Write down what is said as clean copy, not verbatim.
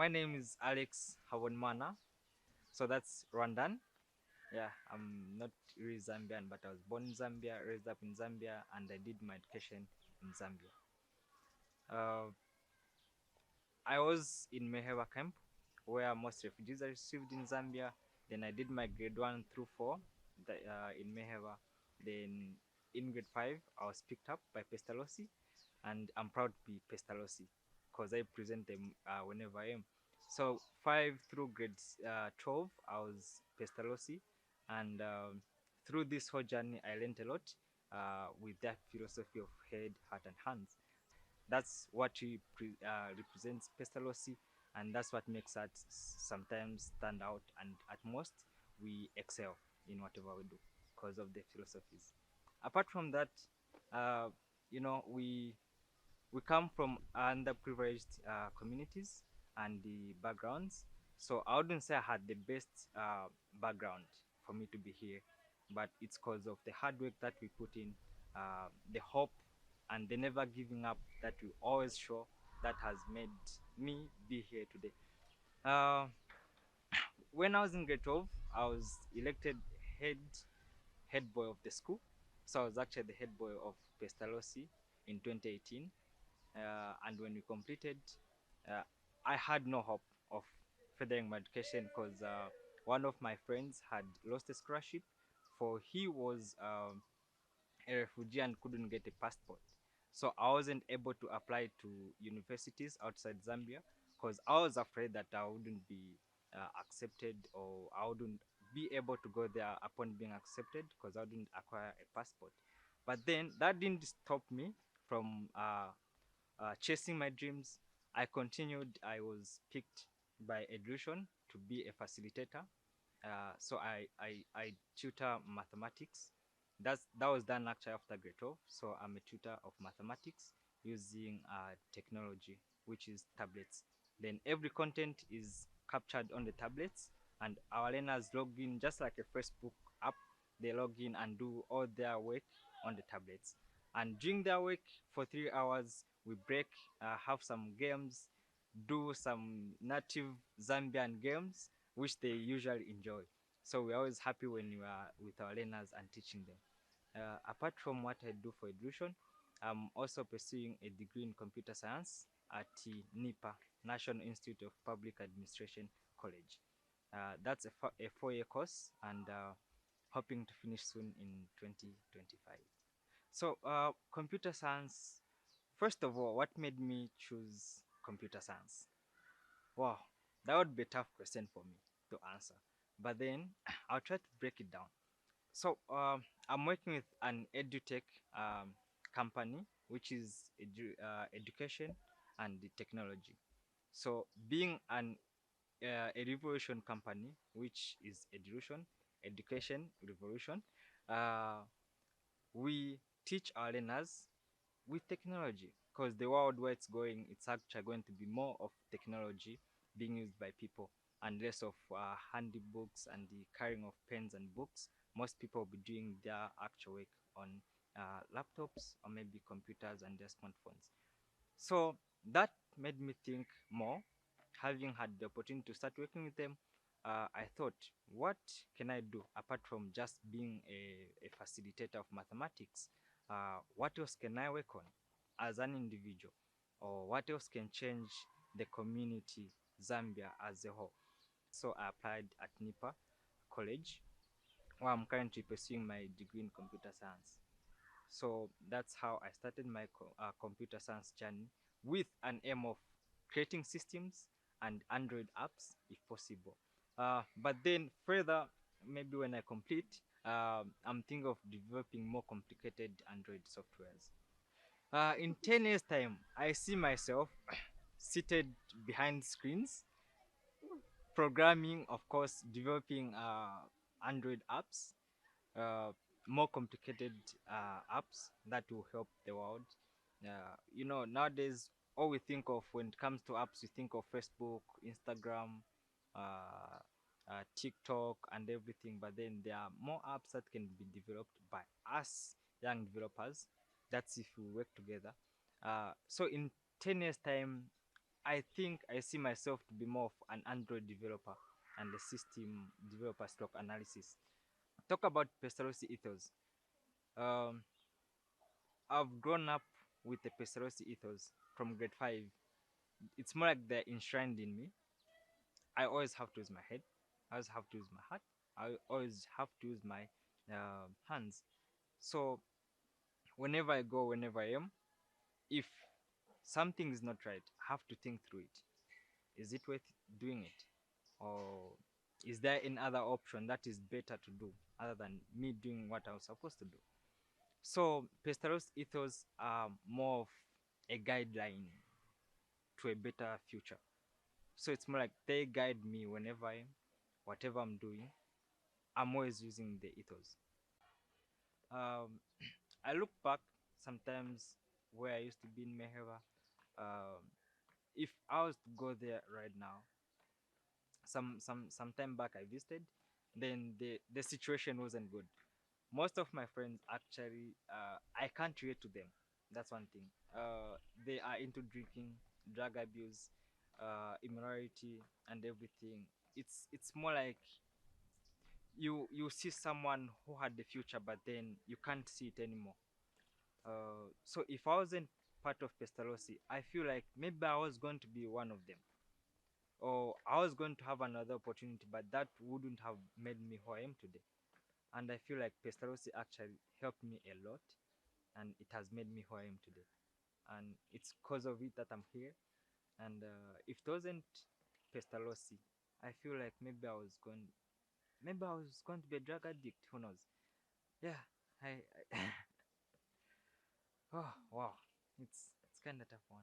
My name is Alex Habonimana. So that's Rwandan. Yeah, I'm not really Zambian, but I was born in Zambia, raised up in Zambia, and I did my education in Zambia. Uh, I was in Mehewa camp, where most refugees are received in Zambia. Then I did my grade 1 through 4 in Mehewa. Then in grade 5, I was picked up by Pestalozzi, and I'm proud to be Pestalozzi because I present them whenever I am. So 5 through grades 12, I was Pestalozzi, and through this whole journey, I learned a lot with that philosophy of head, heart, and hands. That's what represents Pestalozzi, and that's what makes us sometimes stand out, and at most we excel in whatever we do because of the philosophies. Apart from that, uh, we come from underprivileged communities and the backgrounds. So I wouldn't say I had the best background for me to be here, but it's because of the hard work that we put in, the hope, and the never giving up that we always show that has made me be here today. Uh, when I was in grade 12, I was elected head head boy of the school. So I was actually the head boy of Pestalozzi in 2018. And when we completed, uh, I had no hope of furthering my education because one of my friends had lost a scholarship, for he was a refugee and couldn't get a passport. So I wasn't able to apply to universities outside Zambia because I was afraid that I wouldn't be accepted, or I wouldn't be able to go there upon being accepted because I wouldn't acquire a passport. But then that didn't stop me from chasing my dreams. I continued. I was picked by Edulution to be a facilitator. So I tutor mathematics. That was done actually after grade 12. So I'm a tutor of mathematics using technology, which is tablets. Then every content is captured on the tablets, and our learners log in just like a Facebook app. They log in and do all their work on the tablets. And during their work for 3 hours, we break, have some games, do some native Zambian games, which they usually enjoy. So we're always happy when we are with our learners and teaching them. Apart from what I do for Edulution, I'm also pursuing a degree in computer science at NIPA, National Institute of Public Administration College. That's a 4-year course, and hoping to finish soon in 2025. So, computer science, first of all, what made me choose computer science? Wow, that would be a tough question for me to answer. But then I'll try to break it down. So, I'm working with an edutech company, which is education and the technology. So, being a revolution company, which is Edulution, education revolution, uh, we teach our learners with technology, because the world where it's going, it's actually going to be more of technology being used by people and less of handy books and the carrying of pens and books. Most people will be doing their actual work on laptops or maybe computers and their smartphones. So that made me think more. Having had the opportunity to start working with them, I thought, what can I do apart from just being a facilitator of mathematics? What else can I work on as an individual? Or what else can change the community, Zambia as a whole? So I applied at NIPA College, where I'm currently pursuing my degree in computer science. So that's how I started my computer science journey, with an aim of creating systems and Android apps if possible. But then further, maybe when I complete, I'm thinking of developing more complicated Android softwares. In 10 years' time, I see myself seated behind screens, programming, of course, developing Android apps, uh, more complicated apps that will help the world. Nowadays, all we think of when it comes to apps, we think of Facebook, Instagram, uh, TikTok, and everything. But then there are more apps that can be developed by us, young developers. That's if we work together. So in 10 years' time, I think I see myself to be more of an Android developer and a system developer stroke analysis. Talk about Pestalozzi ethos. Um, I've grown up with the Pestalozzi ethos from grade 5. It's more like they're enshrined in me. I always have to use my head. I always have to use my heart. I always have to use my hands. So whenever I go, whenever I am, if something is not right, I have to think through it. Is it worth doing it? Or is there any other option that is better to do other than me doing what I was supposed to do? So Pestalozzi ethos are more of a guideline to a better future. So it's more like they guide me whenever whatever I'm doing, I'm always using the ethos. Um, I look back sometimes where I used to be in Mehera. If I was to go there right now, some time back I visited, then the situation wasn't good. Most of my friends actually, I can't relate to them. That's one thing. They are into drinking, drug abuse, immorality, and everything. It's more like you see someone who had the future, but then you can't see it anymore. So if I wasn't part of Pestalozzi, I feel like maybe I was going to be one of them, or I was going to have another opportunity, but that wouldn't have made me who I am today. And I feel like Pestalozzi actually helped me a lot, and it has made me who I am today. And it's because of it that I'm here. And if it wasn't Pestalozzi, I feel like maybe I was going to be a drug addict. Who knows? Yeah, I oh wow, it's kind of tough one.